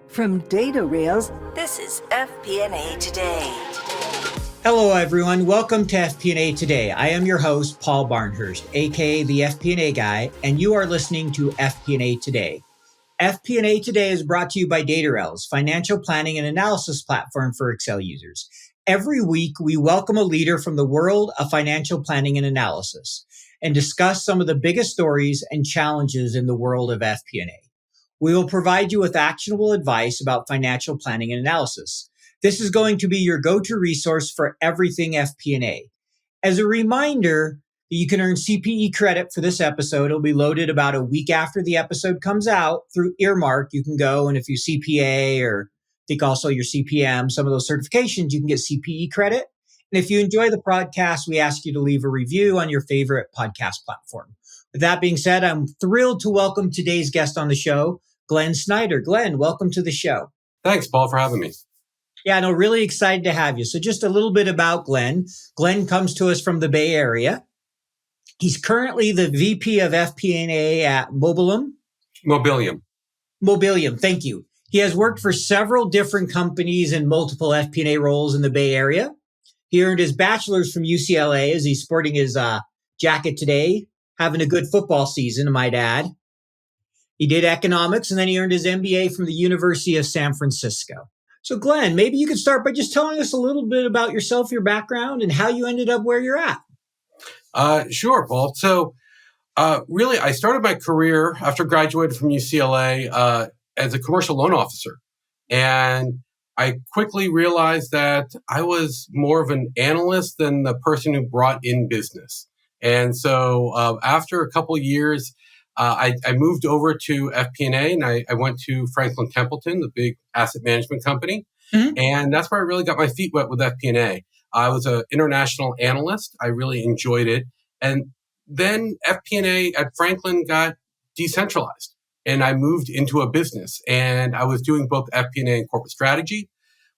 From data rails, this is FP&A Today. Hello, everyone. Welcome to FP&A Today. I am your host, Paul Barnhurst, aka the FP&A Guy, and you are listening to FP&A Today. FP&A Today is brought to you by Data Rails, financial planning and analysis platform for Excel users. Every week, we welcome a leader from the world of financial planning and analysis and discuss some of the biggest stories and challenges in the world of FP&A. We will provide you with actionable advice about financial planning and analysis. This is going to be your go-to resource for everything FP&A. As a reminder, you can earn CPE credit for this episode. It'll be loaded about a week after the episode comes out through Earmark. You can go, and if you CPA or I think also your CPM, some of those certifications, you can get CPE credit. And if you enjoy the podcast, we ask you to leave a review on your favorite podcast platform. With that being said, I'm thrilled to welcome today's guest on the show, Glenn Snyder. Glenn, welcome to the show. Thanks, Paul, for having me. Yeah, no, really excited to have you. So just a little bit about Glenn. Glenn comes to us from the Bay Area. He's currently the VP of FP&A at Mobileum. Mobileum, thank you. He has worked for several different companies in multiple FP&A roles in the Bay Area. He earned his bachelor's from UCLA, as he's sporting his jacket today, having a good football season, I might add. He did economics, and then he earned his MBA from the University of San Francisco. So Glenn, maybe you could start by just telling us a little bit about yourself, your background, and how you ended up where you're at. Sure, Paul. So really, I started my career after graduating from UCLA as a commercial loan officer. And I quickly realized that I was more of an analyst than the person who brought in business. And so after a couple of years, I moved over to FP&A, and I went to Franklin Templeton, the big asset management company. Mm-hmm. And that's where I really got my feet wet with FP&A. I was an international analyst. I really enjoyed it. And then FP&A at Franklin got decentralized, and I moved into a business. And I was doing both FP&A and corporate strategy.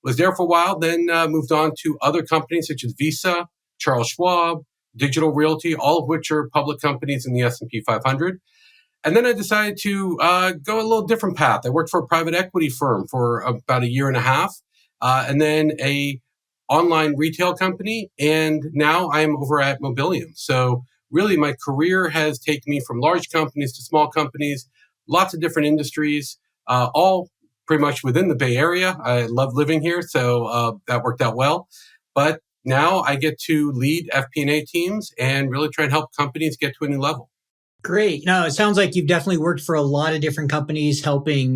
Was there for a while, then moved on to other companies such as Visa, Charles Schwab, Digital Realty, all of which are public companies in the S&P 500. And then I decided to go a little different path. I worked for a private equity firm for about a year and a half, and then a online retail company. And now I'm over at Mobileum. So really my career has taken me from large companies to small companies, lots of different industries, all pretty much within the Bay Area. I love living here, so that worked out well. But now I get to lead FP&A teams and really try and help companies get to a new level. Great. No, it sounds like you've definitely worked for a lot of different companies helping,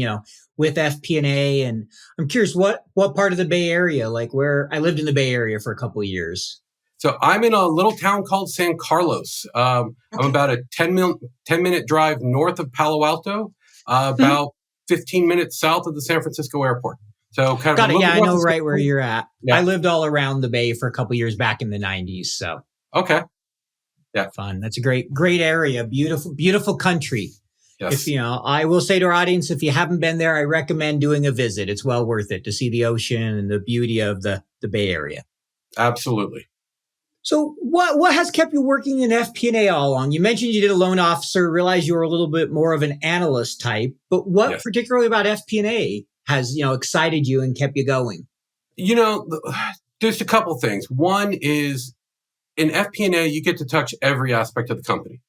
with FP&A. And I'm curious, what part of the Bay Area, like where I lived in the Bay Area for a couple of years. So I'm in a little town called San Carlos. I'm about a 10-minute drive north of Palo Alto, about 15 minutes south of the San Francisco airport. So kind of got it. Yeah, I know right where you're at. Yeah. I lived all around the Bay for a couple of years back in the 90s. So okay. Yeah. Fun. That's a great area. Beautiful country. Yes. If I will say to our audience, if you haven't been there, I recommend doing a visit. It's well worth it to see the ocean and the beauty of the Bay Area. Absolutely. So what has kept you working in FP&A all along? You mentioned you did a loan officer, realized you were a little bit more of an analyst type, but what particularly about FP&A has, excited you and kept you going? There's a couple things. One is, in FP&A, you get to touch every aspect of the company,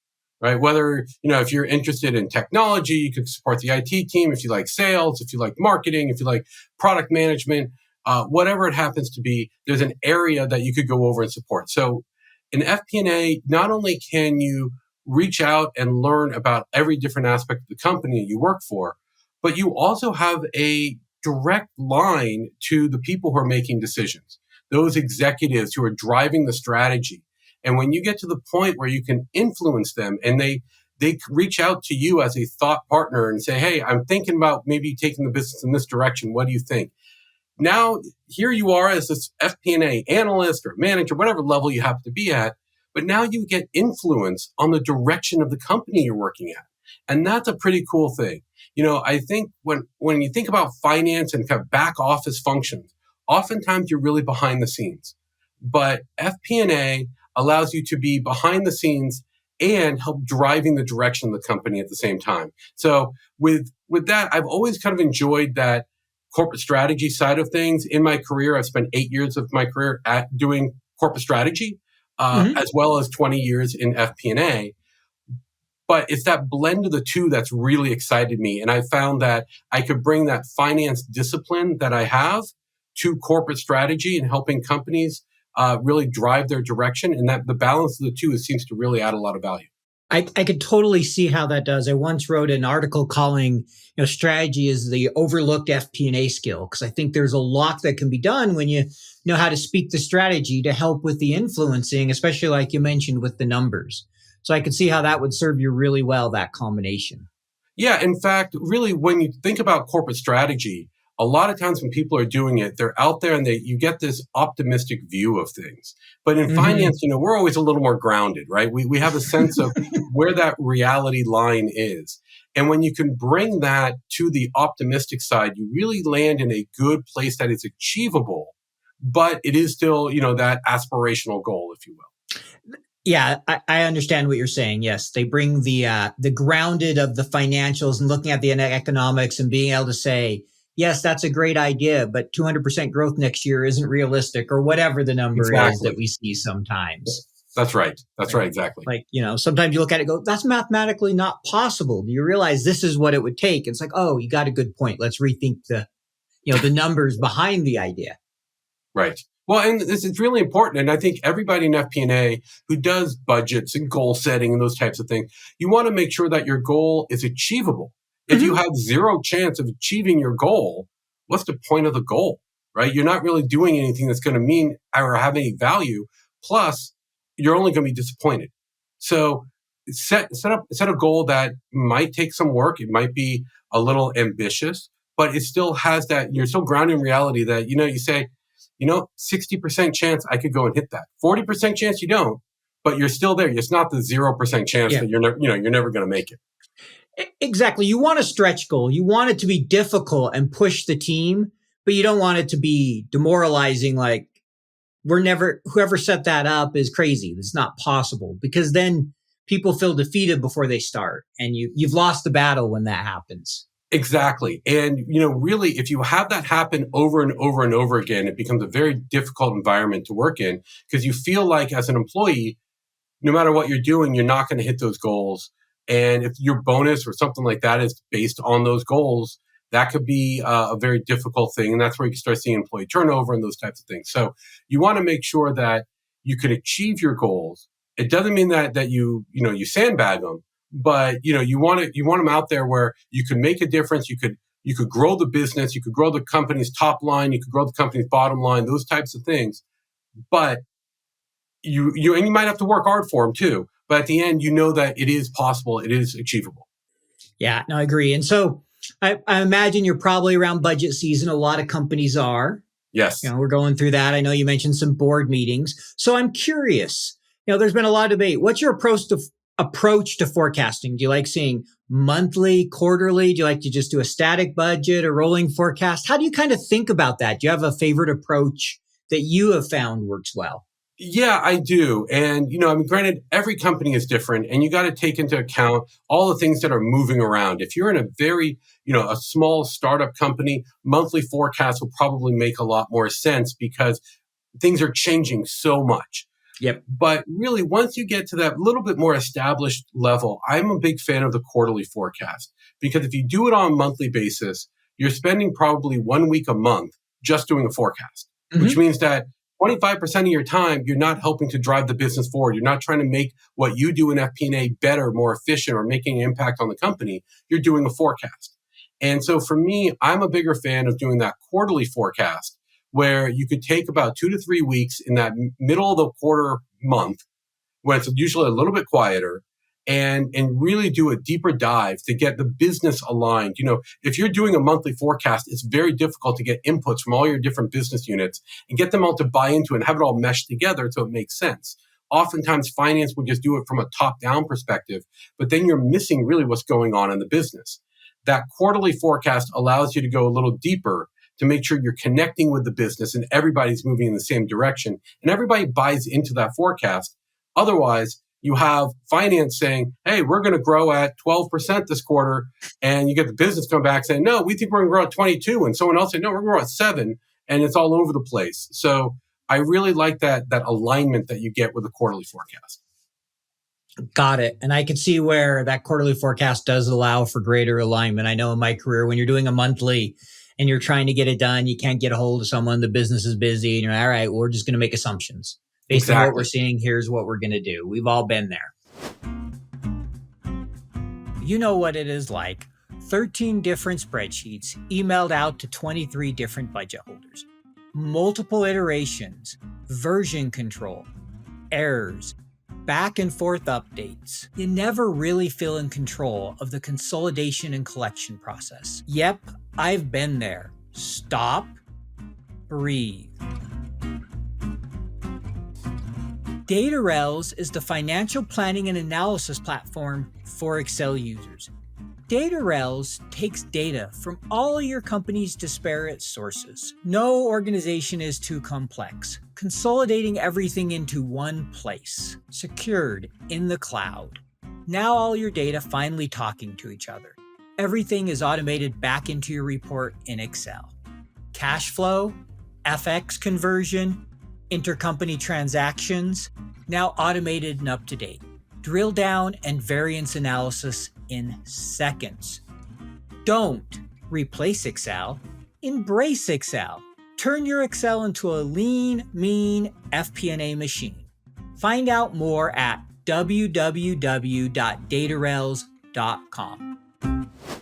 right? Whether, if you're interested in technology, you could support the IT team. If you like sales, if you like marketing, if you like product management, whatever it happens to be, there's an area that you could go over and support. So in FP&A, not only can you reach out and learn about every different aspect of the company you work for, but you also have a direct line to the people who are making decisions, those executives who are driving the strategy. And when you get to the point where you can influence them and they reach out to you as a thought partner and say, hey, I'm thinking about maybe taking the business in this direction. What do you think? Now, here you are as this FP&A analyst or manager, whatever level you happen to be at, but now you get influence on the direction of the company you're working at. And that's a pretty cool thing. I think when you think about finance and kind of back office functions, oftentimes you're really behind the scenes. But FP&A allows you to be behind the scenes and help driving the direction of the company at the same time. So with that, I've always kind of enjoyed that corporate strategy side of things. In my career, I've spent 8 years of my career at doing corporate strategy, as well as 20 years in FP&A. But it's that blend of the two that's really excited me. And I found that I could bring that finance discipline that I have to corporate strategy and helping companies really drive their direction. And that the balance of the two seems to really add a lot of value. I could totally see how that does. I once wrote an article calling, strategy is the overlooked FP&A skill, because I think there's a lot that can be done when you know how to speak the strategy to help with the influencing, especially like you mentioned with the numbers. So I could see how that would serve you really well, that combination. Yeah, in fact, really, when you think about corporate strategy, a lot of times when people are doing it, they're out there and you get this optimistic view of things. But in finance, we're always a little more grounded, right? We have a sense of where that reality line is. And when you can bring that to the optimistic side, you really land in a good place that is achievable, but it is still, that aspirational goal, if you will. Yeah, I understand what you're saying. Yes, they bring the grounded of the financials and looking at the economics and being able to say, yes, that's a great idea, but 200% growth next year isn't realistic, or whatever the number is that we see sometimes. That's right. That's right. Exactly. Like, sometimes you look at it and go, that's mathematically not possible. Do you realize this is what it would take? It's like, oh, you got a good point. Let's rethink the numbers behind the idea. Right. Well, and this is really important. And I think everybody in FP&A who does budgets and goal setting and those types of things, you want to make sure that your goal is achievable. If you have zero chance of achieving your goal, what's the point of the goal, right? You're not really doing anything that's going to mean or have any value. Plus, you're only going to be disappointed. So set a goal that might take some work. It might be a little ambitious, but it still has that, you're so grounded in reality that, you say, 60% chance I could go and hit that. 40% chance you don't, but you're still there. It's not the 0% chance that you're never going to make it. Exactly. You want a stretch goal. You want it to be difficult and push the team, but you don't want it to be demoralizing. Like whoever set that up is crazy. It's not possible, because then people feel defeated before they start, and you've lost the battle when that happens. Exactly. And, really, if you have that happen over and over and over again, it becomes a very difficult environment to work in, because you feel like as an employee, no matter what you're doing, you're not going to hit those goals. And if your bonus or something like that is based on those goals, that could be a very difficult thing. And that's where you can start seeing employee turnover and those types of things. So you want to make sure that you can achieve your goals. It doesn't mean that you sandbag them, but you want them out there where you can make a difference. You could grow the business, you could grow the company's top line, you could grow the company's bottom line, those types of things. But you might have to work hard for them too. But at the end, that it is possible, it is achievable. Yeah, no, I agree. And so I imagine you're probably around budget season. A lot of companies are. Yes. We're going through that. I know you mentioned some board meetings. So I'm curious, there's been a lot of debate. What's your approach to forecasting? Do you like seeing monthly, quarterly? Do you like to just do a static budget or rolling forecast? How do you kind of think about that? Do you have a favorite approach that you have found works well? Yeah, I do. And, granted, every company is different, and you got to take into account all the things that are moving around. If you're in a very, a small startup company, monthly forecasts will probably make a lot more sense because things are changing so much. Yep. But really, once you get to that little bit more established level, I'm a big fan of the quarterly forecast, because if you do it on a monthly basis, you're spending probably 1 week a month just doing a forecast, which means that 25% of your time, you're not helping to drive the business forward. You're not trying to make what you do in FP&A better, more efficient, or making an impact on the company. You're doing a forecast. And so for me, I'm a bigger fan of doing that quarterly forecast, where you could take about 2 to 3 weeks in that middle of the quarter month, when it's usually a little bit quieter, and really do a deeper dive to get the business aligned. If you're doing a monthly forecast, it's very difficult to get inputs from all your different business units and get them all to buy into it and have it all meshed together so it makes sense. Oftentimes, finance will just do it from a top-down perspective, but then you're missing really what's going on in the business. That quarterly forecast allows you to go a little deeper to make sure you're connecting with the business and everybody's moving in the same direction and everybody buys into that forecast. Otherwise, you have finance saying, hey, we're going to grow at 12% this quarter. And you get the business come back saying, no, we think we're going to grow at 22. And someone else saying, no, we're going to grow at 7. And it's all over the place. So I really like that alignment that you get with a quarterly forecast. Got it. And I can see where that quarterly forecast does allow for greater alignment. I know in my career, when you're doing a monthly and you're trying to get it done, you can't get a hold of someone, the business is busy, and you're all right, well, we're just going to make assumptions. Based on what we're seeing, here's what we're going to do. We've all been there. You know what it is like. 13 different spreadsheets emailed out to 23 different budget holders. Multiple iterations, version control, errors, back and forth updates. You never really feel in control of the consolidation and collection process. Yep, I've been there. Stop, breathe. DataRels is the financial planning and analysis platform for Excel users. DataRels takes data from all your company's disparate sources. No organization is too complex, consolidating everything into one place, secured in the cloud. Now all your data finally talking to each other. Everything is automated back into your report in Excel. Cash flow, FX conversion, intercompany transactions, now automated and up to date. Drill down and variance analysis in seconds. Don't replace Excel, embrace Excel. Turn your Excel into a lean, mean FP&A machine. Find out more at www.datarels.com.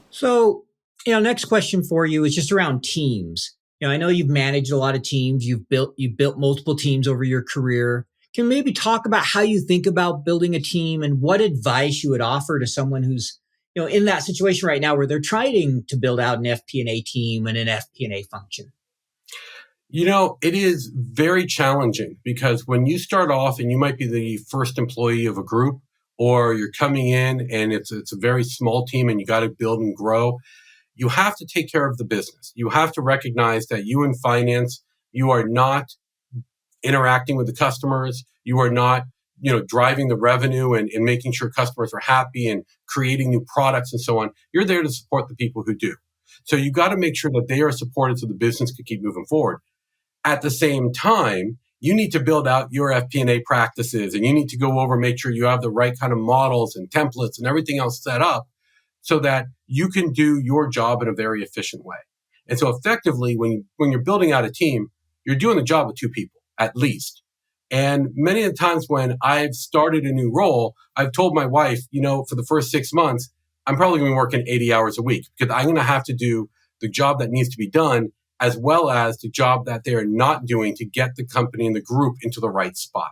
So, next question for you is just around teams. I know you've managed a lot of teams. You've built multiple teams over your career. Can you maybe talk about how you think about building a team and what advice you would offer to someone who's, in that situation right now where they're trying to build out an FP&A team and an FP&A function? It is very challenging because when you start off and you might be the first employee of a group, or you're coming in and it's a very small team and you got to build and grow, you have to take care of the business. You have to recognize that you in finance, you are not interacting with the customers. You are not, driving the revenue and making sure customers are happy and creating new products and so on. You're there to support the people who do. So you got to make sure that they are supported so the business can keep moving forward. At the same time, you need to build out your FP&A practices and you need to go over, make sure you have the right kind of models and templates and everything else set up so that you can do your job in a very efficient way. And so effectively, when you're building out a team, you're doing the job of 2 people, at least. And many of the times when I've started a new role, I've told my wife, for the first 6 months, I'm probably going to be working 80 hours a week because I'm going to have to do the job that needs to be done as well as the job that they are not doing to get the company and the group into the right spot.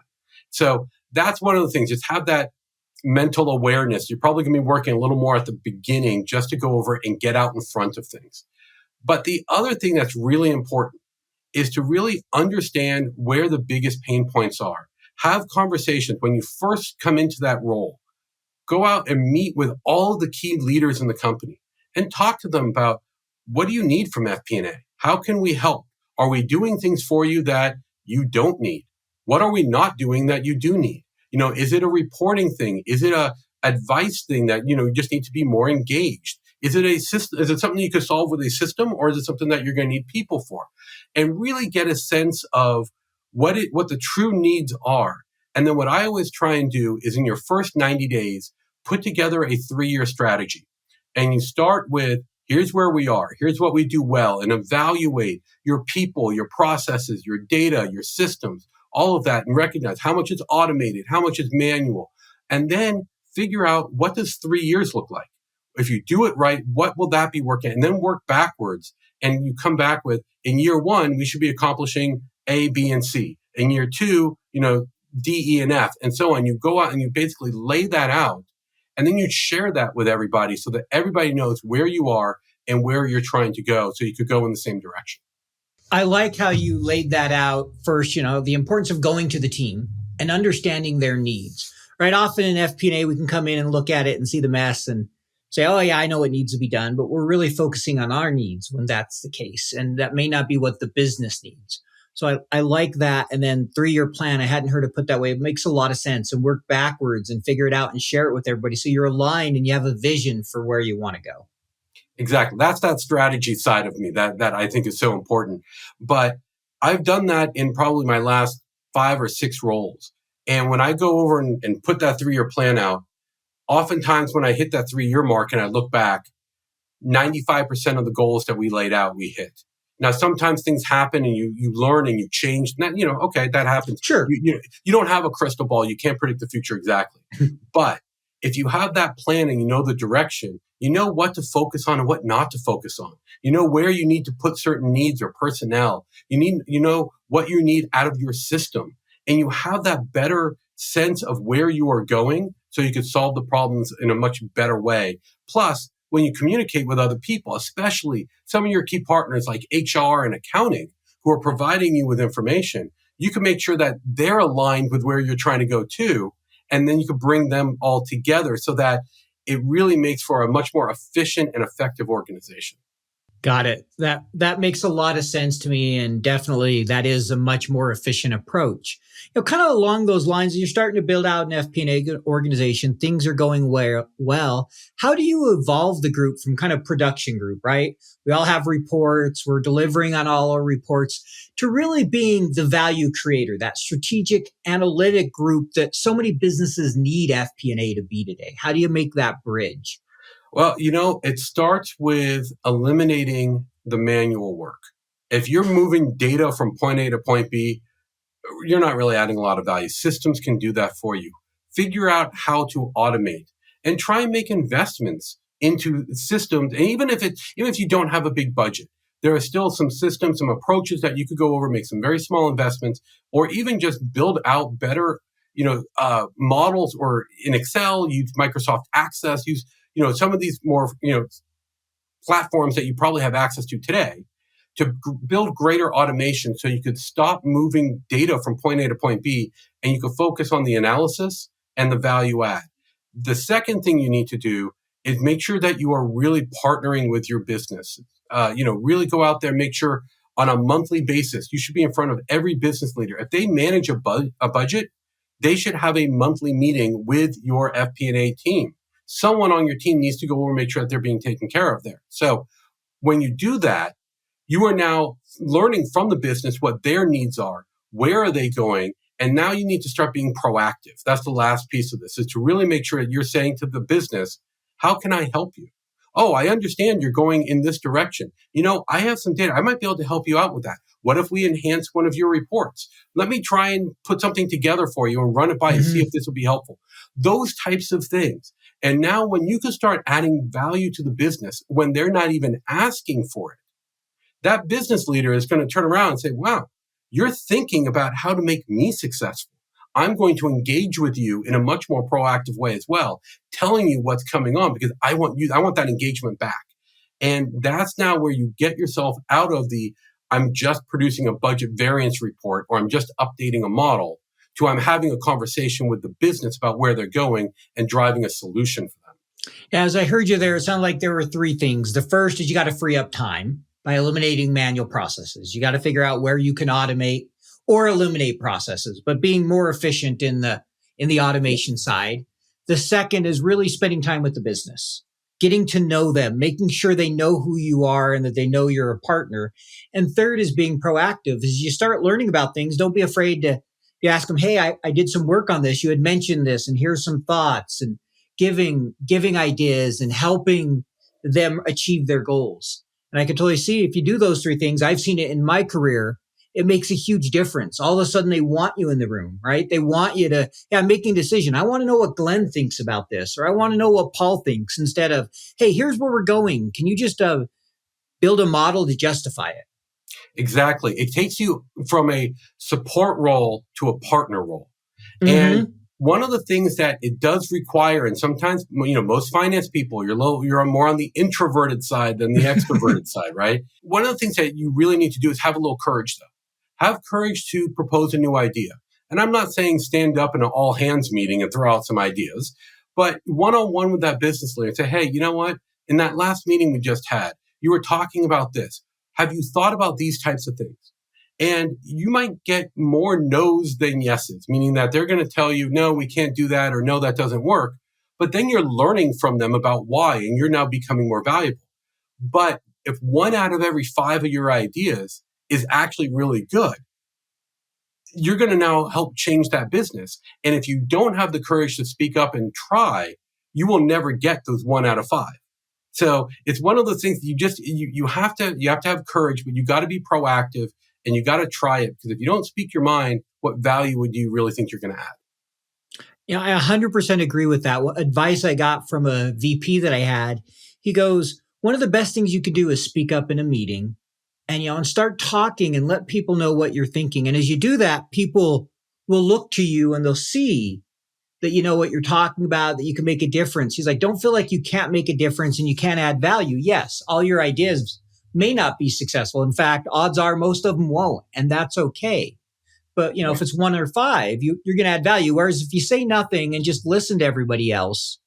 So that's one of the things, just have that mental awareness. You're probably going to be working a little more at the beginning just to go over and get out in front of things. But the other thing that's really important is to really understand where the biggest pain points are. Have conversations when you first come into that role. Go out and meet with all of the key leaders in the company and talk to them about what do you need from FP&A? How can we help? Are we doing things for you that you don't need? What are we not doing that you do need? Is it a reporting thing? Is it a advice thing that, you just need to be more engaged? Is it a system? Is it something you could solve with a system, or is it something that you're going to need people for? And really get a sense of what the true needs are. And then what I always try and do is in your first 90 days, put together a 3-year strategy. And you start with, here's where we are, here's what we do well, and evaluate your people, your processes, your data, your systems, all of that, and recognize how much is automated, how much is manual, and then figure out what does 3 years look like. If you do it right, what will that be working? And then work backwards. And you come back with, in year 1, we should be accomplishing A, B, and C. In year 2, D, E, and F, and so on. You go out and you basically lay that out. And then you share that with everybody so that everybody knows where you are and where you're trying to go so you could go in the same direction. I like how you laid that out first, the importance of going to the team and understanding their needs. Right? Often in FP&A, we can come in and look at it and see the mess and say, oh yeah, I know what needs to be done, but we're really focusing on our needs when that's the case. And that may not be what the business needs. So I like that. And then 3-year plan, I hadn't heard it put that way. It makes a lot of sense, and work backwards and figure it out and share it with everybody. So you're aligned and you have a vision for where you want to go. Exactly. That's that strategy side of me that I think is so important. But I've done that in probably my last 5 or 6 roles. And when I go over and put that 3-year plan out, oftentimes when I hit that 3-year mark and I look back, 95% of the goals that we laid out, we hit. Now, sometimes things happen and you learn and you change. Okay, that happens. Sure. You don't have a crystal ball. You can't predict the future exactly. But if you have that plan and you know the direction, you know what to focus on and what not to focus on. You know where you need to put certain needs or personnel. You know what you need out of your system. And you have that better sense of where you are going so you can solve the problems in a much better way. Plus, when you communicate with other people, especially some of your key partners like HR and accounting who are providing you with information, you can make sure that they're aligned with where you're trying to go to. And then you can bring them all together so that it really makes for a much more efficient and effective organization. Got it. That makes a lot of sense to me, and definitely that is a much more efficient approach. Kind of along those lines, you're starting to build out an FP&A organization. Things are going well. How do you evolve the group from kind of production group, right? We all have reports. We're delivering on all our reports to really being the value creator, that strategic analytic group that so many businesses need FP&A to be today. How do you make that bridge? Well, it starts with eliminating the manual work. If you're moving data from point A to point B, you're not really adding a lot of value. Systems can do that for you. Figure out how to automate and try and make investments into systems. And even if you don't have a big budget, there are still some systems, some approaches that you could go over, make some very small investments, or even just build out better, models, or in Excel, use Microsoft Access, use, some of these more, platforms that you probably have access to today to build greater automation so you could stop moving data from point A to point B and you could focus on the analysis and the value add. The second thing you need to do is make sure that you are really partnering with your business. Really go out there, make sure on a monthly basis, you should be in front of every business leader. If they manage a budget, they should have a monthly meeting with your FP&A team. Someone on your team needs to go over and make sure that they're being taken care of there. So when you do that, you are now learning from the business what their needs are, where are they going, and now you need to start being proactive. That's the last piece of this, is to really make sure that you're saying to the business, how can I help you? Oh, I understand you're going in this direction. I have some data. I might be able to help you out with that. What if we enhance one of your reports? Let me try and put something together for you and run it by and see if this will be helpful. Those types of things. And now when you can start adding value to the business when they're not even asking for it, that business leader is going to turn around and say, wow, you're thinking about how to make me successful. I'm going to engage with you in a much more proactive way as well, telling you what's coming on because I want that engagement back. And that's now where you get yourself out of the, I'm just producing a budget variance report or I'm just updating a model, to I'm having a conversation with the business about where they're going and driving a solution for them. As I heard you there, it sounded like there were 3 things. The first is you got to free up time by eliminating manual processes. You got to figure out where you can automate or eliminate processes, but being more efficient in the automation side. The second is really spending time with the business, getting to know them, making sure they know who you are and that they know you're a partner. And third is being proactive. As you start learning about things, don't be afraid to ask them, hey, I did some work on this. You had mentioned this, and here's some thoughts, and giving ideas and helping them achieve their goals. And I can totally see if you do those 3 things, I've seen it in my career, it makes a huge difference. All of a sudden they want you in the room, right? They want you to, I'm making a decision. I want to know what Glenn thinks about this, or I want to know what Paul thinks, instead of, hey, here's where we're going. Can you just build a model to justify it? Exactly. It takes you from a support role to a partner role. Mm-hmm. And one of the things that it does require, and sometimes, most finance people, you're more on the introverted side than the extroverted side, right? One of the things that you really need to do is have a little courage, though. Have courage to propose a new idea. And I'm not saying stand up in an all hands meeting and throw out some ideas, but one-on-one with that business leader, say, hey, you know what? In that last meeting we just had, you were talking about this. Have you thought about these types of things? And you might get more no's than yeses, meaning that they're going to tell you, no, we can't do that, or no, that doesn't work. But then you're learning from them about why, and you're now becoming more valuable. But if 1 out of every 5 of your ideas is actually really good, you're going to now help change that business. And if you don't have the courage to speak up and try, you will never get those 1 out of 5. So it's one of those things you have to have courage, but you got to be proactive and you got to try it, because if you don't speak your mind, what value would you really think you're going to add? I 100% agree with that. What advice I got from a VP that I had, he goes, one of the best things you could do is speak up in a meeting and start talking and let people know what you're thinking. And as you do that, people will look to you and they'll see that you know what you're talking about, that you can make a difference. He's like, don't feel like you can't make a difference and you can't add value. Yes, all your ideas may not be successful. In fact, odds are most of them won't, and that's okay. But if it's 1 or 5, you're going to add value. Whereas if you say nothing and just listen to everybody else,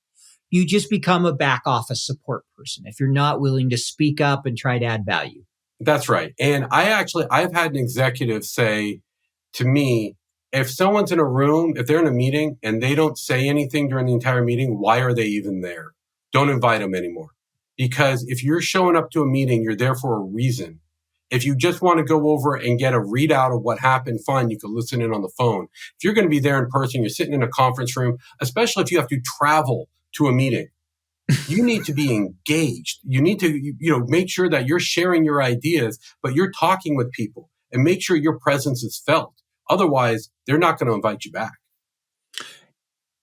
you just become a back office support person if you're not willing to speak up and try to add value. That's right. And I've had an executive say to me, if someone's in a room, if they're in a meeting and they don't say anything during the entire meeting, why are they even there? Don't invite them anymore. Because if you're showing up to a meeting, you're there for a reason. If you just want to go over and get a readout of what happened, fine, you can listen in on the phone. If you're going to be there in person, you're sitting in a conference room, especially if you have to travel to a meeting, you need to be engaged. You need to, make sure that you're sharing your ideas, but you're talking with people, and make sure your presence is felt. Otherwise, they're not going to invite you back.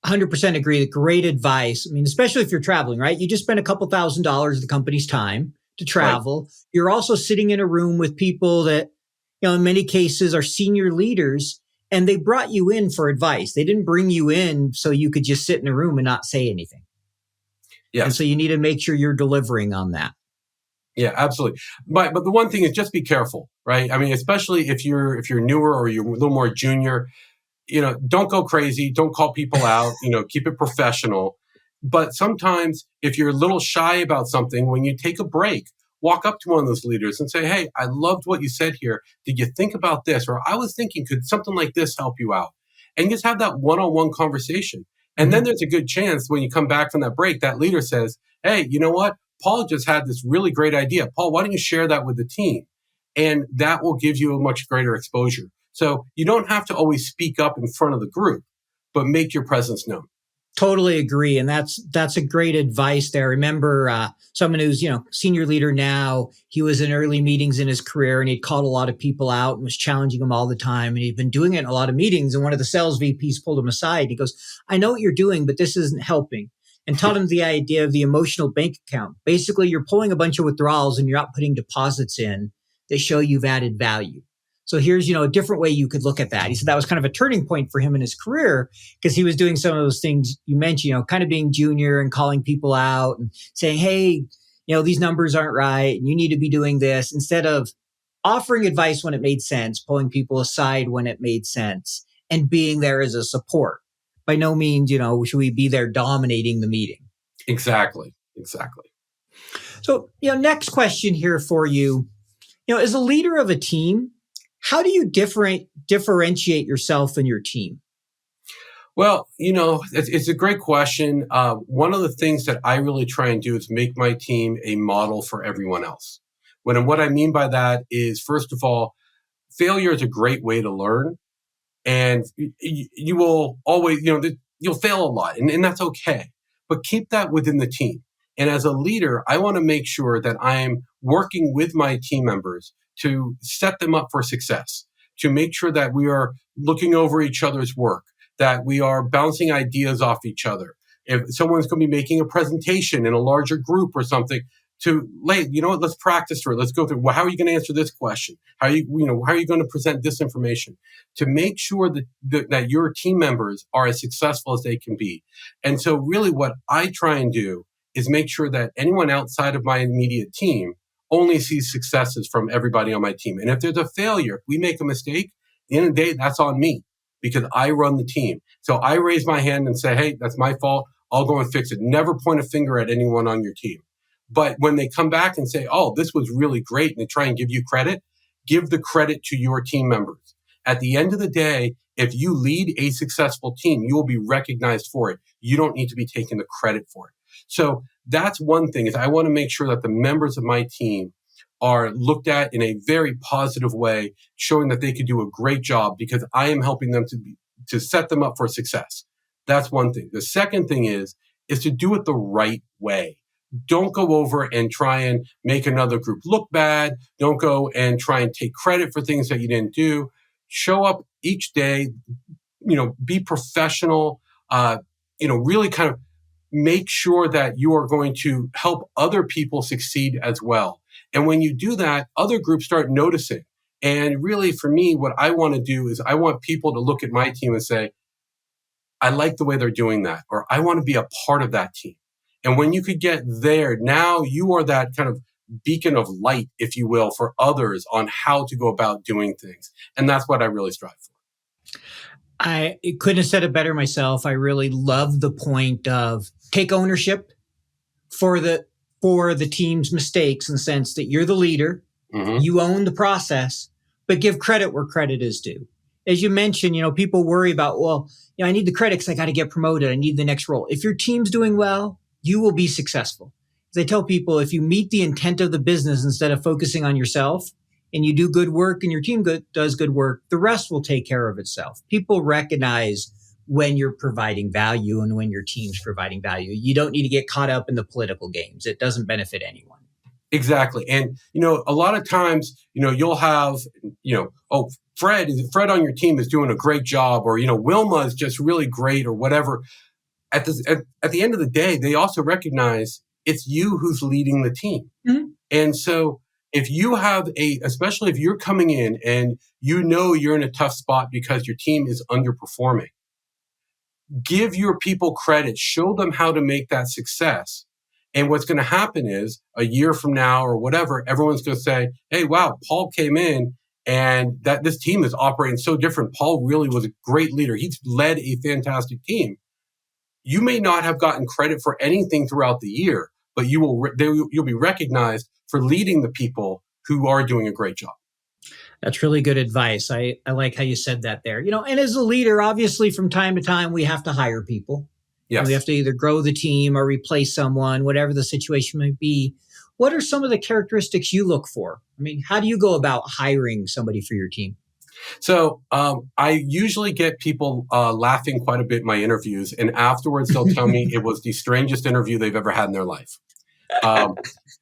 100% agree. Great advice. I mean, especially if you're traveling, right? You just spent a couple $1,000s of the company's time to travel. Right. You're also sitting in a room with people that, in many cases are senior leaders, and they brought you in for advice. They didn't bring you in so you could just sit in a room and not say anything. Yes. And so you need to make sure you're delivering on that. Yeah, absolutely. But the one thing is just be careful, right? I mean, especially if you're newer or you're a little more junior, don't go crazy. Don't call people out, keep it professional. But sometimes if you're a little shy about something, when you take a break, walk up to one of those leaders and say, hey, I loved what you said here. Did you think about this? Or I was thinking, could something like this help you out? And just have that one-on-one conversation. And then there's a good chance when you come back from that break, that leader says, hey, you know what? Paul just had this really great idea. Paul, why don't you share that with the team? And that will give you a much greater exposure. So you don't have to always speak up in front of the group, but make your presence known. Totally agree. And that's a great advice there. I remember someone who's, senior leader now, he was in early meetings in his career and he'd called a lot of people out and was challenging them all the time. And he'd been doing it in a lot of meetings. And one of the sales VPs pulled him aside. He goes, I know what you're doing, but this isn't helping. And taught him the idea of the emotional bank account. Basically, you're pulling a bunch of withdrawals and you're not putting deposits in that show you've added value. So here's, a different way you could look at that. He said that was kind of a turning point for him in his career because he was doing some of those things you mentioned, kind of being junior and calling people out and saying, hey, these numbers aren't right and you need to be doing this, instead of offering advice when it made sense, pulling people aside when it made sense, and being there as a support. By no means, should we be there dominating the meeting. Exactly. So, next question here for you. As a leader of a team, how do you differentiate yourself and your team? Well, it's a great question. One of the things that I really try and do is make my team a model for everyone else. What I mean by that is, first of all, failure is a great way to learn. And you will always, you'll fail a lot, and that's okay. But keep that within the team. And as a leader, I want to make sure that I'm working with my team members to set them up for success, to make sure that we are looking over each other's work, that we are bouncing ideas off each other. If someone's going to be making a presentation in a larger group or something, let's practice through it. Let's go through. Well, how are you going to answer this question? How are you going to present this information to make sure that your team members are as successful as they can be? And so really what I try and do is make sure that anyone outside of my immediate team only sees successes from everybody on my team. And if there's a failure, if we make a mistake, at the end of the day, that's on me because I run the team. So I raise my hand and say, hey, that's my fault. I'll go and fix it. Never point a finger at anyone on your team. But when they come back and say, oh, this was really great, and they try and give you credit, give the credit to your team members. At the end of the day, if you lead a successful team, you will be recognized for it. You don't need to be taking the credit for it. So that's one thing, is I want to make sure that the members of my team are looked at in a very positive way, showing that they could do a great job because I am helping them to set them up for success. That's one thing. The second thing is to do it the right way. Don't go over and try and make another group look bad. Don't go and try and take credit for things that you didn't do. Show up each day, be professional, really kind of make sure that you are going to help other people succeed as well. And when you do that, other groups start noticing. And really, for me, what I want to do is I want people to look at my team and say, I like the way they're doing that, or I want to be a part of that team. And when you could get there, now you are that kind of beacon of light, if you will, for others on how to go about doing things. And that's what I really strive for. I couldn't have said it better myself. I really love the point of take ownership for the team's mistakes, in the sense that you're the leader, you own the process, but give credit where credit is due. As you mentioned, people worry about, I need the credit because I got to get promoted. I need the next role. If your team's doing well, you will be successful. As I tell people, if you meet the intent of the business instead of focusing on yourself, and you do good work and your team does good work, the rest will take care of itself. People recognize when you're providing value and when your team's providing value. You don't need to get caught up in the political games. It doesn't benefit anyone. Exactly. And, a lot of times, you'll have, Fred on your team is doing a great job, or, Wilma is just really great, or whatever. At the end of the day, they also recognize it's you who's leading the team. Mm-hmm. And so if you have especially if you're coming in and you're in a tough spot because your team is underperforming, give your people credit, show them how to make that success. And what's going to happen is a year from now or whatever, everyone's going to say, hey, wow, Paul came in and that this team is operating so different. Paul really was a great leader. He's led a fantastic team. You may not have gotten credit for anything throughout the year, but you'll be recognized for leading the people who are doing a great job. That's really good advice. I like how you said that there. And as a leader, obviously from time to time, we have to hire people. Yes. We have to either grow the team or replace someone, whatever the situation might be. What are some of the characteristics you look for? I mean, how do you go about hiring somebody for your team? So I usually get people laughing quite a bit in my interviews, and afterwards they'll tell me it was the strangest interview they've ever had in their life,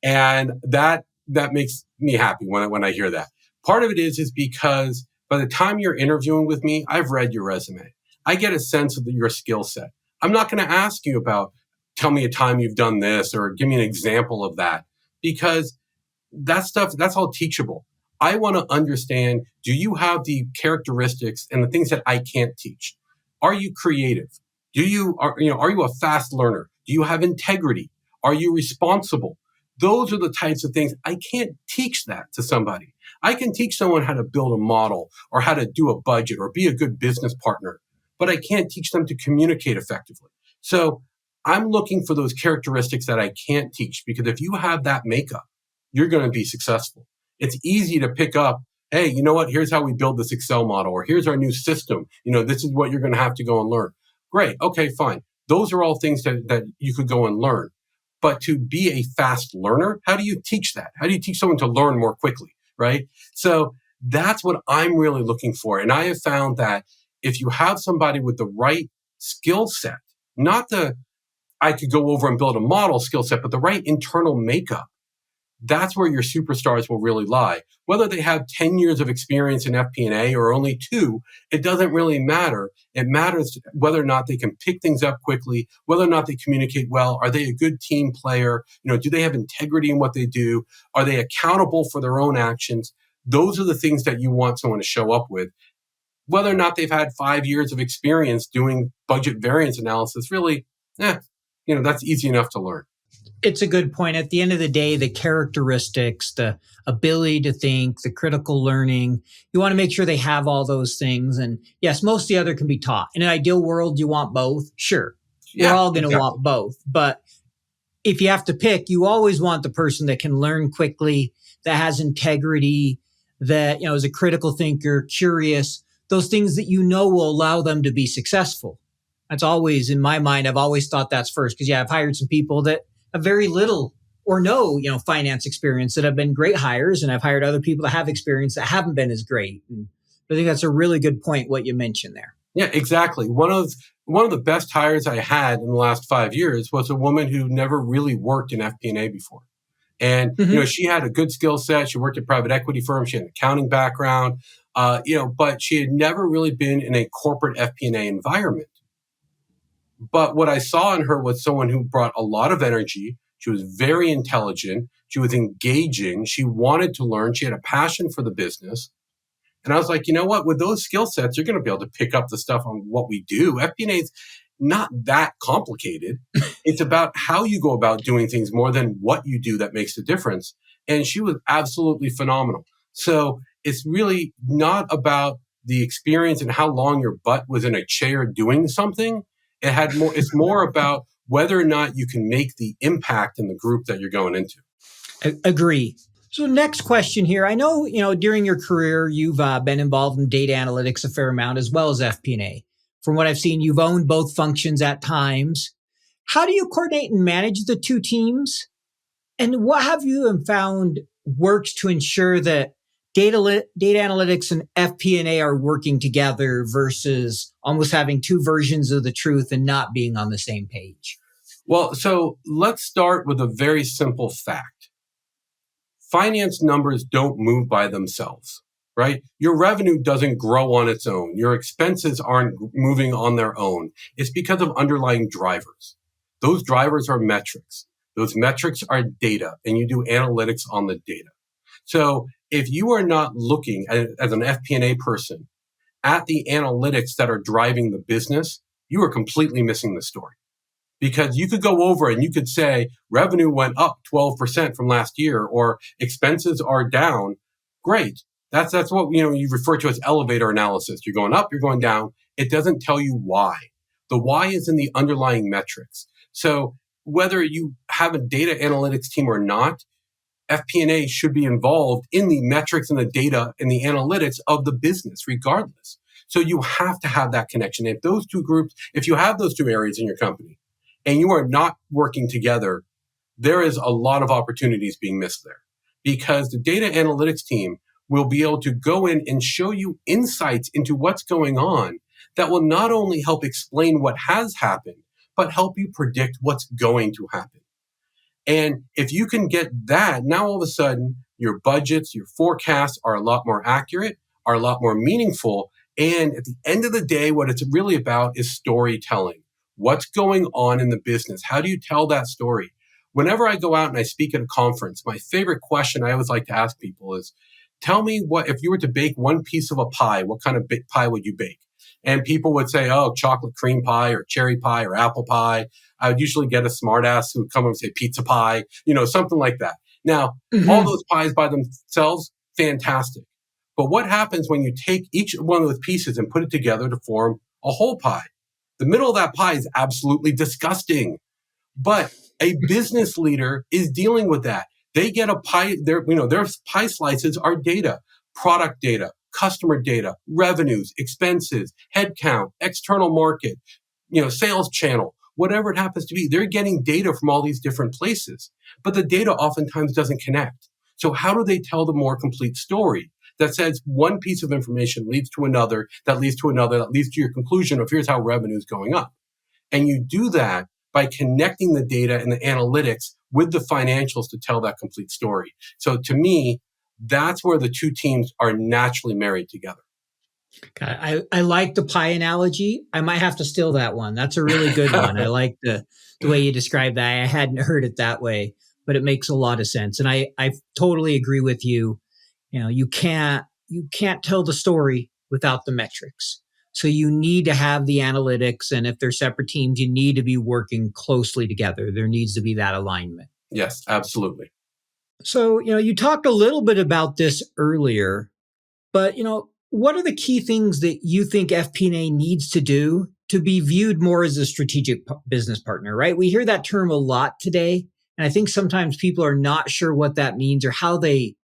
and that makes me happy when I hear that. Part of it is because by the time you're interviewing with me, I've read your resume. I get a sense of your skill set. I'm not going to ask you about, tell me a time you've done this or give me an example of that, because that stuff, that's all teachable. I want to understand, do you have the characteristics and the things that I can't teach? Are you creative? Are you a fast learner? Do you have integrity? Are you responsible? Those are the types of things. I can't teach that to somebody. I can teach someone how to build a model or how to do a budget or be a good business partner, but I can't teach them to communicate effectively. So I'm looking for those characteristics that I can't teach, because if you have that makeup, you're going to be successful. It's easy to pick up, hey, you know what? Here's how we build this Excel model, or here's our new system. This is what you're going to have to go and learn. Great. Okay, fine. Those are all things that you could go and learn. But to be a fast learner, how do you teach that? How do you teach someone to learn more quickly, right? So that's what I'm really looking for. And I have found that if you have somebody with the right skill set, not I could go over and build a model skill set, but the right internal makeup, that's where your superstars will really lie. Whether they have 10 years of experience in FP&A or only 2, it doesn't really matter. It matters whether or not they can pick things up quickly, whether or not they communicate well. Are they a good team player? Do they have integrity in what they do? Are they accountable for their own actions? Those are the things that you want someone to show up with. Whether or not they've had 5 years of experience doing budget variance analysis, really, that's easy enough to learn. It's a good point. At the end of the day, the characteristics, the ability to think, the critical learning, you want to make sure they have all those things. And yes, most of the other can be taught. In an ideal world, you want both. Sure. We're all going to want both. But if you have to pick, you always want the person that can learn quickly, that has integrity, that, is a critical thinker, curious, those things that will allow them to be successful. That's always, in my mind, I've always thought that's first. Because I've hired some people that have very little or no, finance experience that have been great hires. And I've hired other people that have experience that haven't been as great. And I think that's a really good point, what you mentioned there. Yeah, exactly. One of the best hires I had in the last 5 years was a woman who never really worked in FP&A before. And, she had a good skill set. She worked at private equity firms. She had an accounting background, but she had never really been in a corporate FP&A environment. But what I saw in her was someone who brought a lot of energy. She was very intelligent. She was engaging. She wanted to learn. She had a passion for the business. And I was like, you know what? With those skill sets, you're going to be able to pick up the stuff on what we do. FP&A is not that complicated. It's about how you go about doing things more than what you do that makes the difference. And she was absolutely phenomenal. So it's really not about the experience and how long your butt was in a chair doing something. It's more about whether or not you can make the impact in the group that you're going into. Agree. So next question here. I know, during your career, you've been involved in data analytics a fair amount as well as FP&A. From what I've seen, you've owned both functions at times. How do you coordinate and manage the two teams? And what have you found works to ensure that data analytics and FP&A are working together versus almost having two versions of the truth and not being on the same page? Well, so let's start with a very simple fact. Finance numbers don't move by themselves, right? Your revenue doesn't grow on its own. Your expenses aren't moving on their own. It's because of underlying drivers. Those drivers are metrics. Those metrics are data, and you do analytics on the data. So if you are not looking as an FP&A person at the analytics that are driving the business, you are completely missing the story. Because you could go over and you could say revenue went up 12% from last year or expenses are down. Great. That's what you refer to as elevator analysis. You're going up, you're going down. It doesn't tell you why. The why is in the underlying metrics. So whether you have a data analytics team or not, FP&A should be involved in the metrics and the data and the analytics of the business regardless. So you have to have that connection. If you have those two areas in your company and you are not working together, there is a lot of opportunities being missed there because the data analytics team will be able to go in and show you insights into what's going on that will not only help explain what has happened, but help you predict what's going to happen. And if you can get that, now all of a sudden, your budgets, your forecasts are a lot more accurate, are a lot more meaningful. And at the end of the day, what it's really about is storytelling. What's going on in the business? How do you tell that story? Whenever I go out and I speak at a conference, my favorite question I always like to ask people is, tell me if you were to bake one piece of a pie, what kind of pie would you bake? And people would say, oh, chocolate cream pie or cherry pie or apple pie. I would usually get a smartass who would come and say pizza pie, something like that. Now, all those pies by themselves, fantastic. But what happens when you take each one of those pieces and put it together to form a whole pie? The middle of that pie is absolutely disgusting. But a business leader is dealing with that. They get a pie, their pie slices are data, product data, customer data, revenues, expenses, headcount, external market, sales channel, whatever it happens to be. They're getting data from all these different places, but the data oftentimes doesn't connect. So how do they tell the more complete story that says one piece of information leads to another, that leads to another, that leads to your conclusion of here's how revenue is going up? And you do that by connecting the data and the analytics with the financials to tell that complete story. So to me, that's where the two teams are naturally married together. I like the pie analogy. I might have to steal that one. That's a really good one. I like the way you described that. I hadn't heard it that way, but it makes a lot of sense. And I totally agree with you. You can't tell the story without the metrics. So you need to have the analytics. And if they're separate teams, you need to be working closely together. There needs to be that alignment. Yes, absolutely. So, you talked a little bit about this earlier, but, what are the key things that you think FP&A needs to do to be viewed more as a strategic business partner, right? We hear that term a lot today. And I think sometimes people are not sure what that means or how they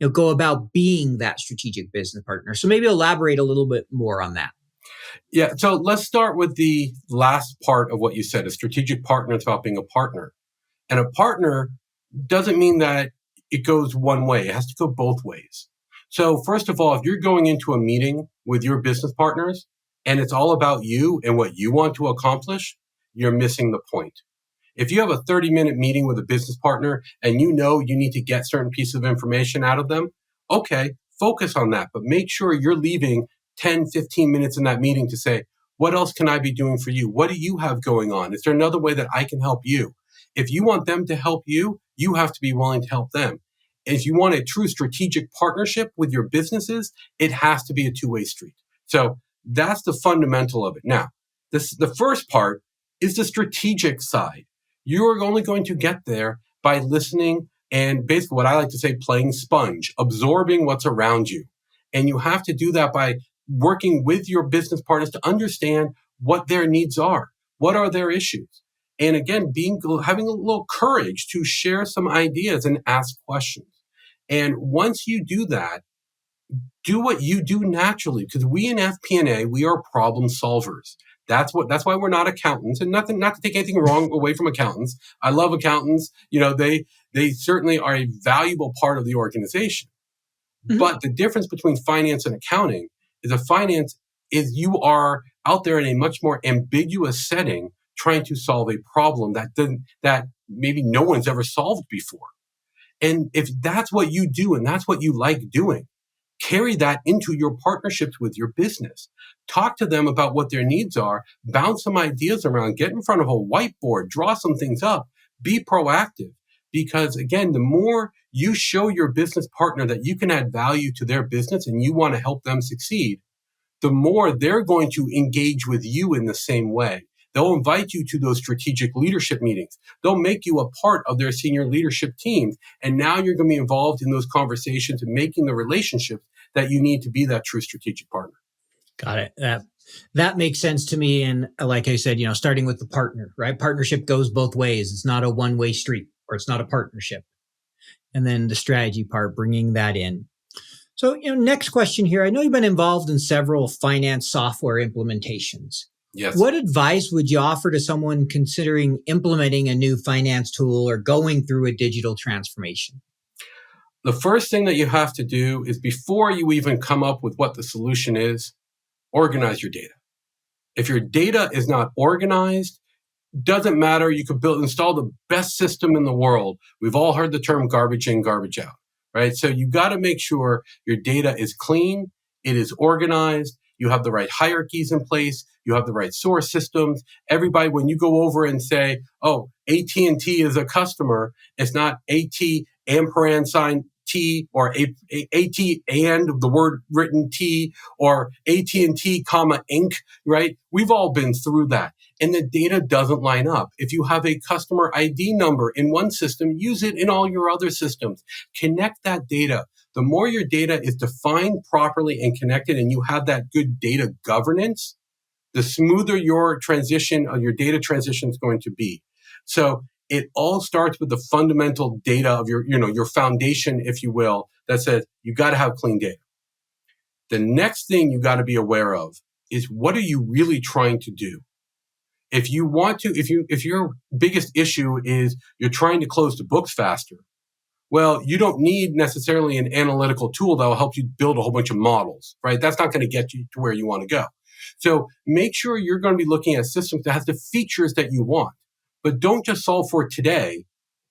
go about being that strategic business partner. So maybe elaborate a little bit more on that. Yeah. So let's start with the last part of what you said. A strategic partner is about being a partner. And a partner doesn't mean that it goes one way. It has to go both ways. So first of all, if you're going into a meeting with your business partners and it's all about you and what you want to accomplish, you're missing the point. If you have a 30-minute meeting with a business partner and you know you need to get certain pieces of information out of them, okay, focus on that. But make sure you're leaving 10, 15 minutes in that meeting to say, what else can I be doing for you? What do you have going on? Is there another way that I can help you? If you want them to help you, you have to be willing to help them. If you want a true strategic partnership with your businesses, it has to be a two-way street. So that's the fundamental of it. Now, the first part is the strategic side. You are only going to get there by listening and basically what I like to say, playing sponge, absorbing what's around you. And you have to do that by working with your business partners to understand what their needs are. What are their issues? And again, having a little courage to share some ideas and ask questions. And once you do that, do what you do naturally, because we in FP&A, we are problem solvers. That's why we're not accountants, and not to take anything wrong away from accountants. I love accountants. They certainly are a valuable part of the organization. Mm-hmm. But the difference between finance and accounting is you are out there in a much more ambiguous setting trying to solve a problem that maybe no one's ever solved before. And if that's what you do and that's what you like doing, carry that into your partnerships with your business. Talk to them about what their needs are, bounce some ideas around, get in front of a whiteboard, draw some things up, be proactive. Because again, the more you show your business partner that you can add value to their business and you want to help them succeed, the more they're going to engage with you in the same way. They'll invite you to those strategic leadership meetings. They'll make you a part of their senior leadership teams. And now you're going to be involved in those conversations and making the relationships that you need to be that true strategic partner. Got it. That makes sense to me. And like I said, starting with the partner, right? Partnership goes both ways. It's not a one-way street, or it's not a partnership. And then the strategy part, bringing that in. So, next question here. I know you've been involved in several finance software implementations. Yes. What advice would you offer to someone considering implementing a new finance tool or going through a digital transformation? The first thing that you have to do is, before you even come up with what the solution is, organize your data. If your data is not organized, doesn't matter. You could install the best system in the world. We've all heard the term garbage in, garbage out, right? So you got to make sure your data is clean, it is organized, you have the right hierarchies in place, you have the right source systems. Everybody, when you go over and say, oh, AT&T is a customer, it's not AT ampersand sign T, or AT and the word written T, or AT&T comma Inc., right? We've all been through that. And the data doesn't line up. If you have a customer ID number in one system, use it in all your other systems. Connect that data. The more your data is defined properly and connected, and you have that good data governance, the smoother your transition or your data transition is going to be. So it all starts with the fundamental data of your foundation, if you will, that says you got to have clean data. The next thing you got to be aware of is, what are you really trying to do? If your biggest issue is you're trying to close the books faster, well, you don't need necessarily an analytical tool that will help you build a whole bunch of models, right? That's not going to get you to where you want to go. So make sure you're going to be looking at systems that has the features that you want. But don't just solve for today.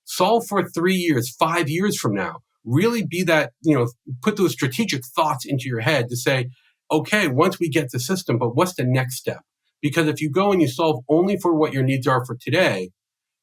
Solve for 3 years, 5 years from now. Really be that, put those strategic thoughts into your head to say, okay, once we get the system, but what's the next step? Because if you go and you solve only for what your needs are for today,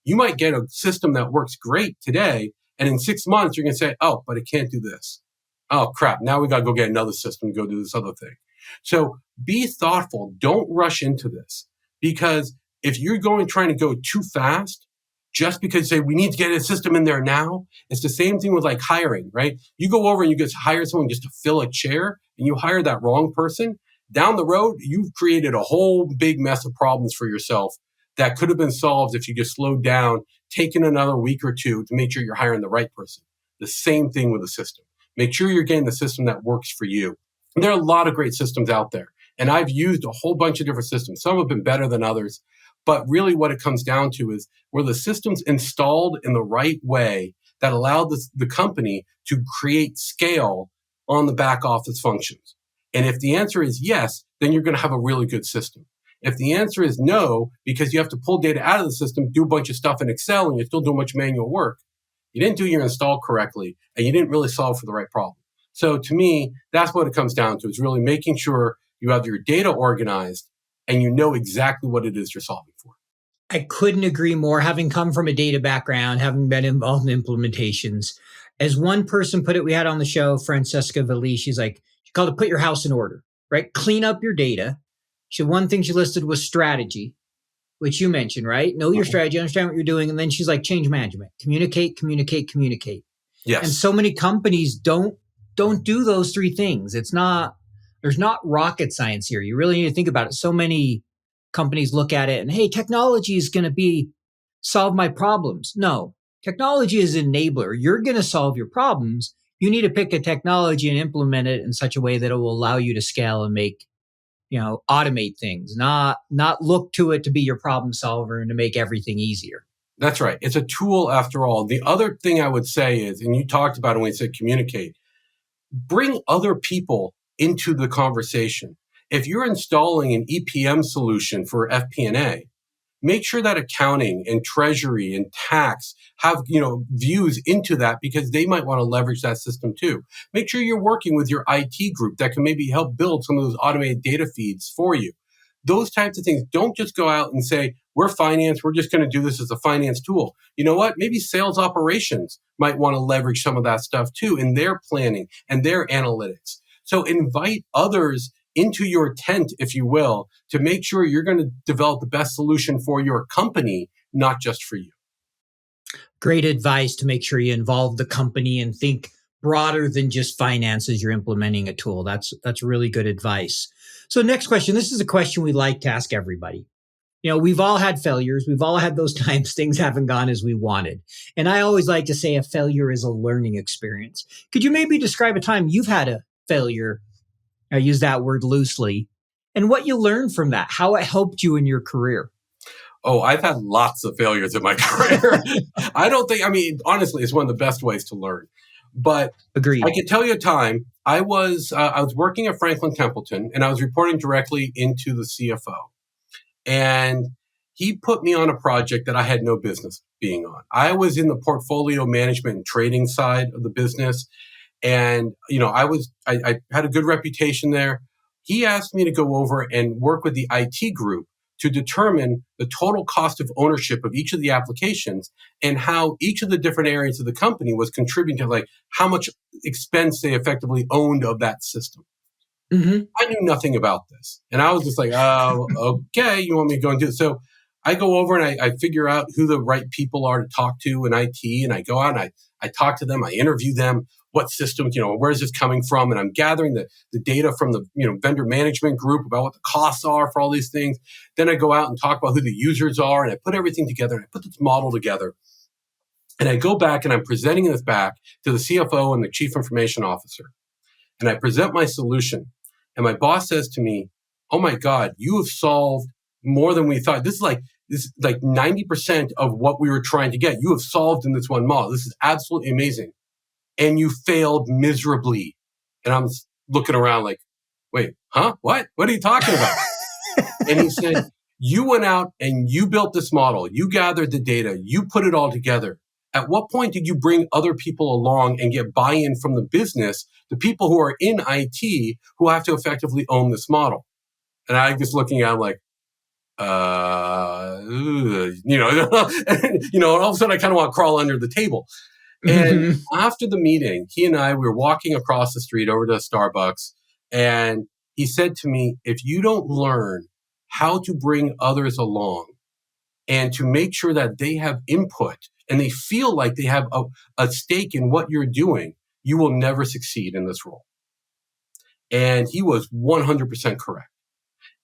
you might get a system that works great today. And in 6 months, you're going to say, oh, but it can't do this. Oh, crap. Now we got to go get another system to go do this other thing. So be thoughtful. Don't rush into this. Because if you're trying to go too fast, just because you say we need to get a system in there now, it's the same thing with like hiring, right? You go over and you just hire someone just to fill a chair, and you hire that wrong person. Down the road, you've created a whole big mess of problems for yourself that could have been solved if you just slowed down, taken another week or two to make sure you're hiring the right person. The same thing with a system. Make sure you're getting the system that works for you. And there are a lot of great systems out there. And I've used a whole bunch of different systems. Some have been better than others. But really what it comes down to is, were the systems installed in the right way that allowed the company to create scale on the back office functions? And if the answer is yes, then you're going to have a really good system. If the answer is no, because you have to pull data out of the system, do a bunch of stuff in Excel, and you're still doing much manual work, you didn't do your install correctly, and you didn't really solve for the right problem. So to me, that's what it comes down to, is really making sure you have your data organized and you know exactly what it is you're solving for. I couldn't agree more. Having come from a data background, having been involved in implementations, as one person put it, we had on the show, Francesca Valli, she called it put your house in order, right? Clean up your data. One thing she listed was strategy, which you mentioned, right? Know your strategy, understand what you're doing. And then she's like, change management, communicate, communicate, communicate. Yes. And so many companies don't do those three things. There's not rocket science here. You really need to think about it. So many companies look at it and, hey, technology is going to solve my problems. No, technology is an enabler. You're going to solve your problems. You need to pick a technology and implement it in such a way that it will allow you to scale and make, automate things, not look to it to be your problem solver and to make everything easier. That's right. It's a tool after all. The other thing I would say is, and you talked about it when you said communicate, bring other people into the conversation. If you're installing an EPM solution for FP&A, make sure that accounting and treasury and tax have, views into that, because they might want to leverage that system too. Make sure you're working with your IT group that can maybe help build some of those automated data feeds for you. Those types of things. Don't just go out and say, we're finance, we're just going to do this as a finance tool. You know what? Maybe sales operations might want to leverage some of that stuff too in their planning and their analytics. So invite others into your tent, if you will, to make sure you're going to develop the best solution for your company, not just for you. Great advice to make sure you involve the company and think broader than just finance as you're implementing a tool. That's really good advice. So next question. This is a question we like to ask everybody. We've all had failures. We've all had those times things haven't gone as we wanted. And I always like to say a failure is a learning experience. Could you maybe describe a time you've had a failure? I use that word loosely. And what you learned from that, how it helped you in your career. Oh, I've had lots of failures in my career. Honestly, it's one of the best ways to learn. But agreed. I can tell you a time I was working at Franklin Templeton, and I was reporting directly into the CFO. And he put me on a project that I had no business being on. I was in the portfolio management and trading side of the business. And, I had a good reputation there. He asked me to go over and work with the IT group to determine the total cost of ownership of each of the applications and how each of the different areas of the company was contributing to, like, how much expense they effectively owned of that system. Mm-hmm. I knew nothing about this. And I was just like, oh, okay, you want me to go and do it? So I go over and I figure out who the right people are to talk to in IT. And I go out and I talk to them. I interview them. What systems, where is this coming from? And I'm gathering the data from the, vendor management group about what the costs are for all these things. Then I go out and talk about who the users are. And I put everything together and I put this model together. And I go back and I'm presenting this back to the CFO and the chief information officer. And I present my solution. And my boss says to me, oh my God, you have solved more than we thought. This is like 90% of what we were trying to get. You have solved in this one model. This is absolutely amazing. And you failed miserably. And I'm looking around like, wait, huh? What? What are you talking about? And he said, you went out and you built this model. You gathered the data. You put it all together. At what point did you bring other people along and get buy-in from the business, the people who are in IT who have to effectively own this model? And I'm just looking at him like, and all of a sudden I kind of want to crawl under the table. And after the meeting, he and I, we were walking across the street over to Starbucks, and he said to me, if you don't learn how to bring others along and to make sure that they have input and they feel like they have a stake in what you're doing, you will never succeed in this role. And he was 100% correct.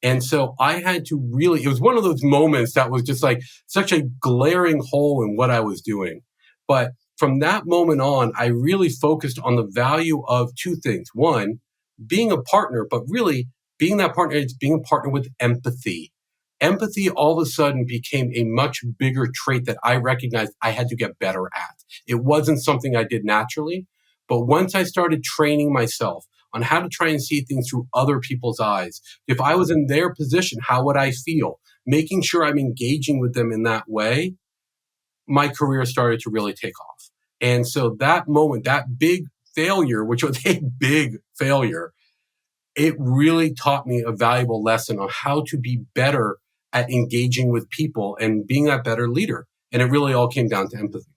And so I had to really, it was one of those moments that was just like such a glaring hole in what I was doing. But from that moment on, I really focused on the value of two things. One, being a partner, but really being that partner is being a partner with empathy. Empathy all of a sudden became a much bigger trait that I recognized I had to get better at. It wasn't something I did naturally, but once I started training myself on how to try and see things through other people's eyes, if I was in their position, how would I feel? Making sure I'm engaging with them in that way, my career started to really take off. And so that moment, that big failure, which was a big failure, it really taught me a valuable lesson on how to be better at engaging with people and being that better leader. And it really all came down to empathy.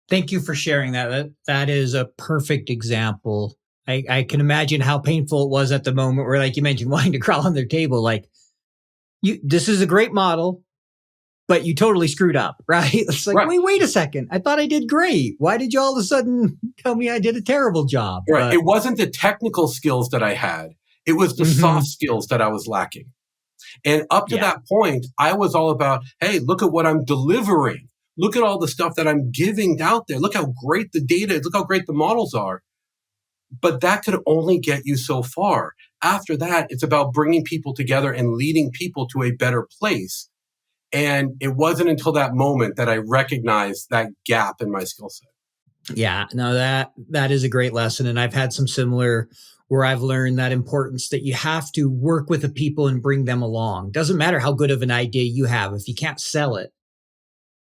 Thank you for sharing that. That is a perfect example. I can imagine how painful it was at the moment where, like you mentioned, wanting to crawl on their table. Like, this is a great model, but you totally screwed up, right? It's like, Right. wait a second. I thought I did great. Why did you all of a sudden tell me I did a terrible job? Right. But, It wasn't the technical skills that I had. It was the soft skills that I was lacking. And up to that point, I was all about, hey, look at what I'm delivering. Look at all the stuff that I'm giving out there. Look how great the data is. Look how great the models are. But that could only get you so far. After that, it's about bringing people together and leading people to a better place. And it wasn't until that moment that I recognized that gap in my skill set. Yeah, no, that is a great lesson. And I've had some similar where I've learned that importance that you have to work with the people and bring them along. Doesn't matter how good of an idea you have. If you can't sell it,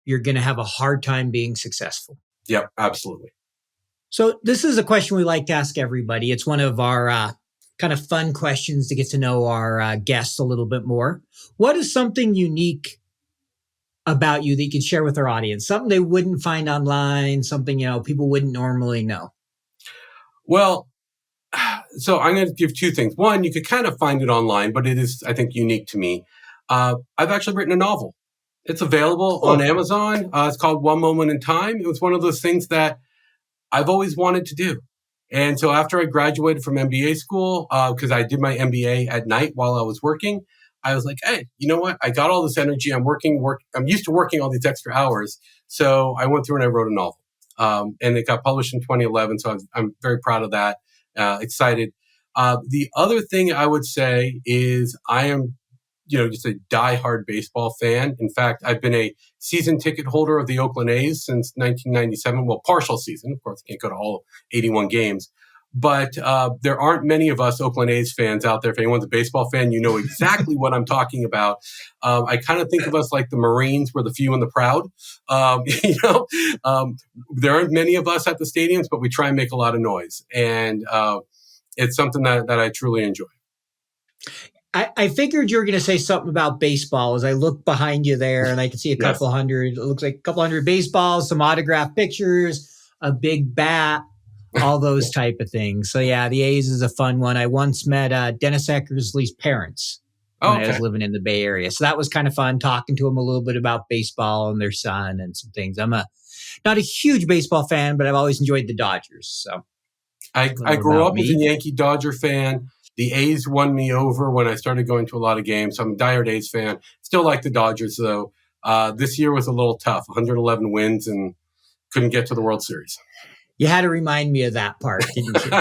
you're going to have a hard time being successful. Yep, absolutely. So this is a question we like to ask everybody. It's one of our kind of fun questions to get to know our guests a little bit more. What is something unique about you that you can share with our audience? Something they wouldn't find online, something, people wouldn't normally know. Well, so I'm going to give two things. One, you could kind of find it online, but it is, I think, unique to me. I've actually written a novel. It's available on Amazon. It's called One Moment in Time. It was one of those things that I've always wanted to do. And so after I graduated from MBA school, because I did my MBA at night while I was working, I was like, hey, you know what? I got all this energy. I'm used to working all these extra hours. So I went through and I wrote a novel. And it got published in 2011. So I'm very proud of that. Excited. The other thing I would say is I am, just a diehard baseball fan. In fact, I've been a season ticket holder of the Oakland A's since 1997. Well, partial season. Of course, I can't go to all 81 games. But there aren't many of us Oakland A's fans out there. If anyone's a baseball fan, you know exactly what I'm talking about. I kind of think of us like the Marines. We're the few and the proud. There aren't many of us at the stadiums, but we try and make a lot of noise. And it's something that I truly enjoy. I figured you were going to say something about baseball as I look behind you there and I can see a couple hundred, it looks like a couple hundred baseballs, some autographed pictures, a big bat, all those type of things. So yeah, the A's is a fun one. I once met Dennis Eckersley's parents when I was living in the Bay Area. So that was kind of fun talking to them a little bit about baseball and their son and some things. I'm not a huge baseball fan, but I've always enjoyed the Dodgers. So I grew up as a Yankee Dodger fan. The A's won me over when I started going to a lot of games. So I'm a diehard A's fan. Still like the Dodgers, though. This year was a little tough. 111 wins and couldn't get to the World Series. You had to remind me of that part, didn't you?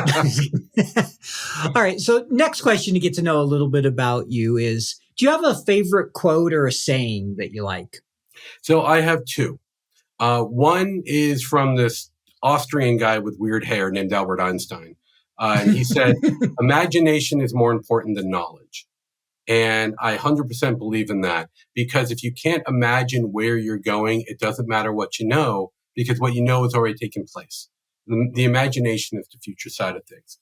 All right. So next question to get to know a little bit about you is, do you have a favorite quote or a saying that you like? So I have two. One is from this Austrian guy with weird hair named Albert Einstein. And he said, imagination is more important than knowledge. And I 100% believe in that, because if you can't imagine where you're going, it doesn't matter what you know, because what you know is already taken place. The imagination is the future side of things.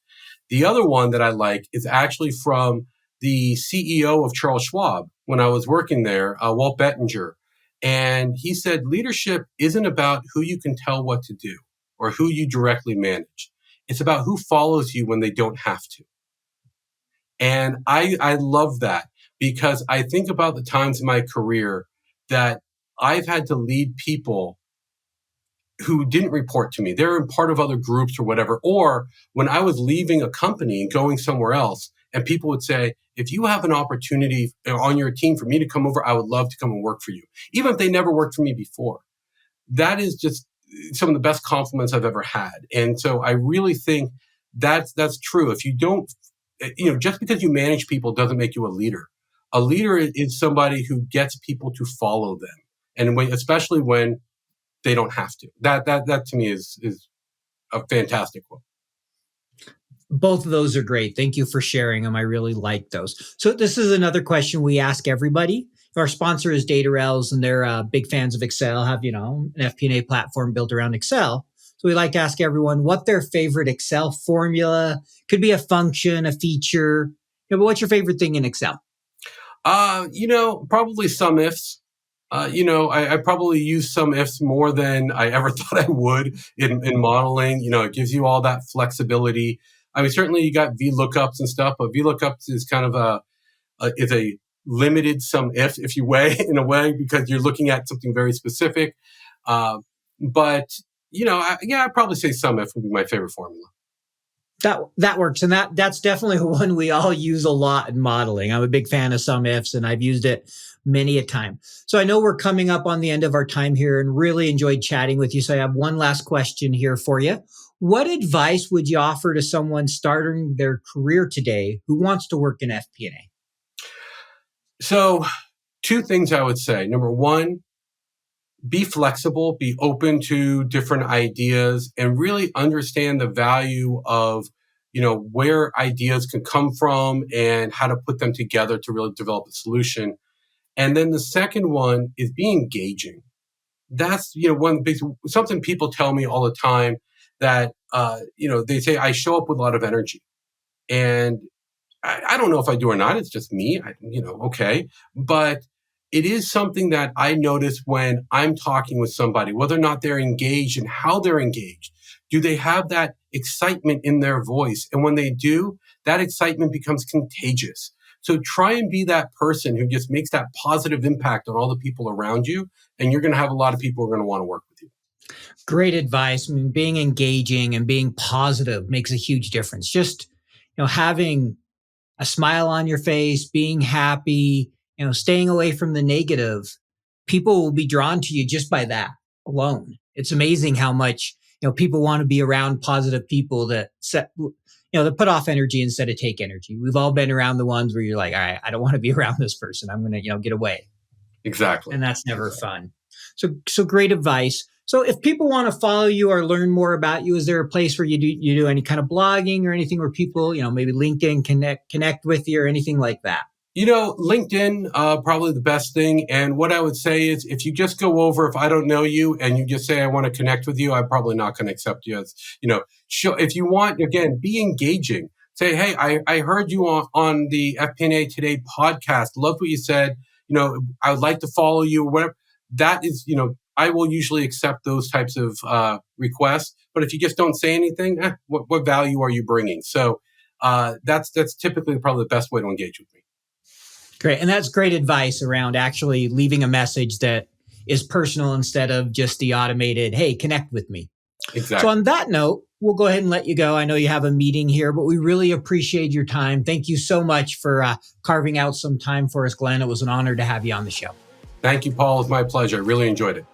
The other one that I like is actually from the CEO of Charles Schwab when I was working there, Walt Bettinger. And he said, leadership isn't about who you can tell what to do or who you directly manage. It's about who follows you when they don't have to. And I love that, because I think about the times in my career that I've had to lead people who didn't report to me. They're in part of other groups or whatever. Or when I was leaving a company and going somewhere else, and people would say, if you have an opportunity on your team for me to come over, I would love to come and work for you, even if they never worked for me before. That is just some of the best compliments I've ever had. And so I really think that's true. If you don't, just because you manage people doesn't make you a leader. A leader is somebody who gets people to follow them, and especially when they don't have to. That to me is a fantastic quote. Both of those are great. Thank you for sharing them. I really like those. So this is another question we ask everybody. Our sponsor is Data Rails, and they're big fans of Excel, have, an FP&A platform built around Excel. So we like to ask everyone what their favorite Excel formula could be, a function, a feature. But what's your favorite thing in Excel? Probably some ifs. I probably use some ifs more than I ever thought I would in modeling. It gives you all that flexibility. I mean, certainly you got VLOOKUPs and stuff, but VLOOKUPs is kind of a limited sum if you weigh in a way, because you're looking at something very specific. But I'd probably say sum if would be my favorite formula. That works. And that's definitely one we all use a lot in modeling. I'm a big fan of sum ifs, and I've used it many a time. So I know we're coming up on the end of our time here and really enjoyed chatting with you. So I have one last question here for you. What advice would you offer to someone starting their career today who wants to work in FP&A? So 2 things I would say. Number 1, be flexible, be open to different ideas, and really understand the value of, where ideas can come from and how to put them together to really develop a solution. And then the second one is be engaging. That's, one of the big, something people tell me all the time, that, they say I show up with a lot of energy. And I don't know if I do or not. It's just me, okay. But it is something that I notice when I'm talking with somebody, whether or not they're engaged and how they're engaged. Do they have that excitement in their voice? And when they do, that excitement becomes contagious. So try and be that person who just makes that positive impact on all the people around you. And you're going to have a lot of people who are going to want to work with you. Great advice. I mean, being engaging and being positive makes a huge difference. Just, having a smile on your face, being happy, staying away from the negative, people will be drawn to you just by that alone. It's amazing how much, people want to be around positive people that that put off energy instead of take energy. We've all been around the ones where you're like, all right, I don't want to be around this person. I'm going to, get away. Exactly. And that's never fun. So great advice. So if people want to follow you or learn more about you, is there a place where you do any kind of blogging or anything where people, maybe LinkedIn connect with you or anything like that? LinkedIn, probably the best thing. And what I would say is, if you just go over, if I don't know you and you just say, I want to connect with you, I'm probably not going to accept you as, if you want, again, be engaging. Say, hey, I heard you on the FP&A Today podcast. Loved what you said. I would like to follow you or whatever. That is, I will usually accept those types of requests. But if you just don't say anything, what value are you bringing? So that's typically probably the best way to engage with me. Great. And that's great advice around actually leaving a message that is personal instead of just the automated, hey, connect with me. Exactly. So on that note, we'll go ahead and let you go. I know you have a meeting here, but we really appreciate your time. Thank you so much for carving out some time for us, Glenn. It was an honor to have you on the show. Thank you, Paul. It was my pleasure. I really enjoyed it.